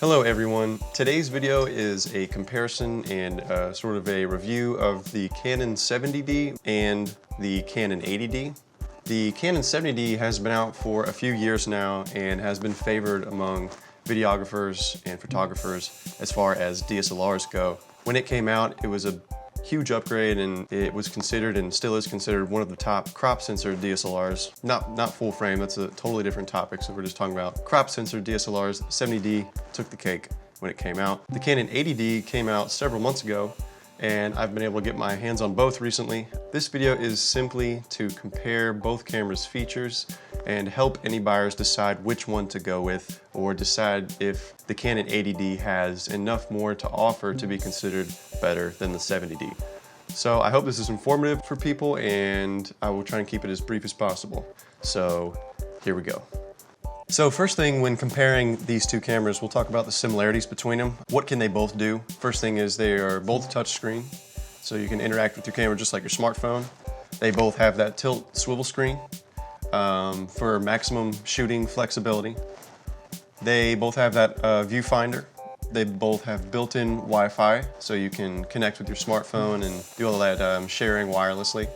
Hello everyone. Today's video is a comparison and sort of a review of the Canon 70D and the Canon 80D. The Canon 70D has been out for a few years now and has been favored among videographers and photographers as far as DSLRs go. When it came out, it was a huge upgrade and it was considered and still is considered one of the top crop sensor DSLRs. Not full frame, that's a totally different topic, so we're just talking about crop sensor DSLRs. 70D took the cake when it came out. The Canon 80D came out several months ago and I've been able to get my hands on both recently. This video is simply to compare both cameras' features and help any buyers decide which one to go with or decide if the Canon 80D has enough more to offer to be considered better than the 70D. So I hope this is informative for people and I will try and keep it as brief as possible. So here we go. So first thing, when comparing these two cameras, we'll talk about the similarities between them. What can they both do? First thing is they are both touchscreen, so you can interact with your camera just like your smartphone. They both have that tilt swivel screen for maximum shooting flexibility. They both have that viewfinder. They both have built-in Wi-Fi, so you can connect with your smartphone and do all that sharing wirelessly.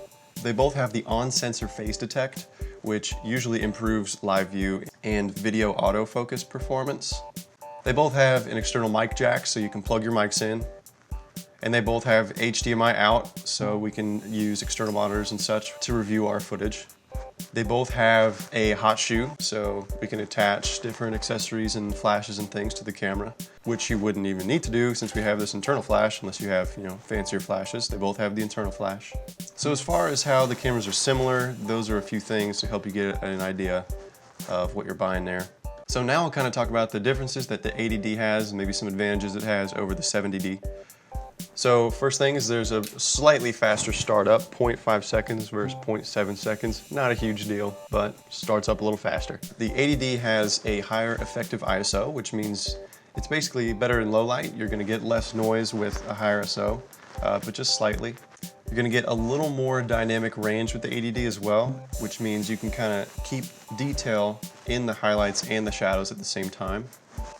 They both have the on-sensor phase detect, which usually improves live view and video autofocus performance. They both have an external mic jack, so you can plug your mics in. And they both have HDMI out, so we can use external monitors and such to review our footage. They both have a hot shoe, so we can attach different accessories and flashes and things to the camera, which you wouldn't even need to do since we have this internal flash, unless you have, fancier flashes. They both have the internal flash. So as far as how the cameras are similar, those are a few things to help you get an idea of what you're buying there. So now I'll kind of talk about the differences that the 80D has and maybe some advantages it has over the 70D. So first thing is there's a slightly faster startup, 0.5 seconds versus 0.7 seconds. Not a huge deal, but starts up a little faster. The 80D has a higher effective ISO, which means it's basically better in low light. You're gonna get less noise with a higher ISO, but just slightly. You're gonna get a little more dynamic range with the 80D as well, which means you can kind of keep detail in the highlights and the shadows at the same time.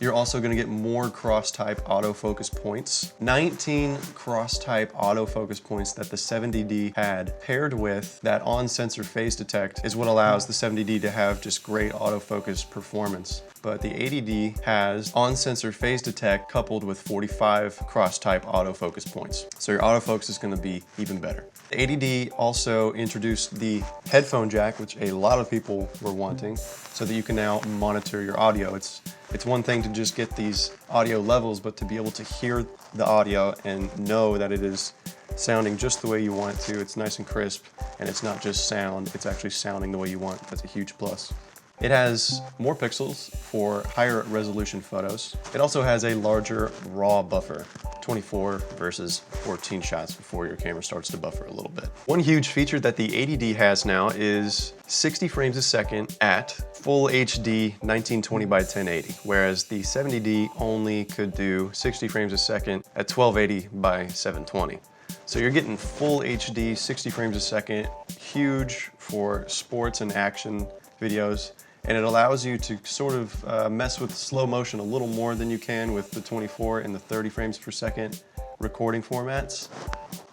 You're also going to get more cross-type autofocus points. 19 cross-type autofocus points that the 70D had, paired with that on-sensor phase detect, is what allows the 70D to have just great autofocus performance. But the 80D has on-sensor phase detect coupled with 45 cross-type autofocus points. So your autofocus is going to be even better. The 80D also introduced the headphone jack, which a lot of people were wanting, so that you can now monitor your audio. It's one thing to just get these audio levels, but to be able to hear the audio and know that it is sounding just the way you want it to. It's nice and crisp, and it's not just sound, it's actually sounding the way you want. That's a huge plus. It has more pixels for higher resolution photos. It also has a larger RAW buffer, 24 versus 14 shots before your camera starts to buffer a little bit. One huge feature that the 80D has now is 60 frames a second at full HD 1920 by 1080, whereas the 70D only could do 60 frames a second at 1280 by 720. So you're getting full HD, 60 frames a second, huge for sports and action videos. And it allows you to sort of mess with slow motion a little more than you can with the 24 and the 30 frames per second recording formats.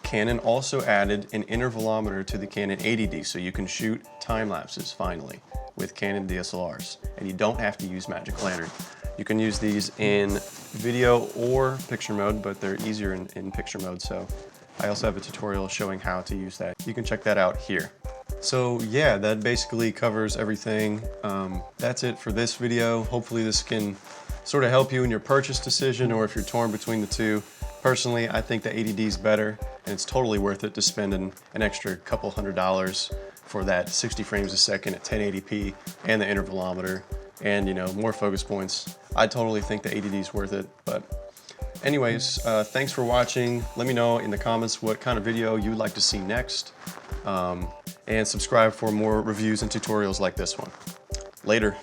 Canon also added an intervalometer to the Canon 80D, so you can shoot time lapses finally with Canon DSLRs, and you don't have to use Magic Lantern. You can use these in video or picture mode, but they're easier in picture mode, so I also have a tutorial showing how to use that. You can check that out here. So yeah, that basically covers everything. That's it for this video. Hopefully this can sort of help you in your purchase decision, or if you're torn between the two. Personally, I think the 80D is better, and it's totally worth it to spend an extra couple $100 for that 60 frames a second at 1080p and the intervalometer and more focus points. I totally think the 80D is worth it. But anyways, thanks for watching. Let me know in the comments what kind of video you'd like to see next. And subscribe for more reviews and tutorials like this one. Later.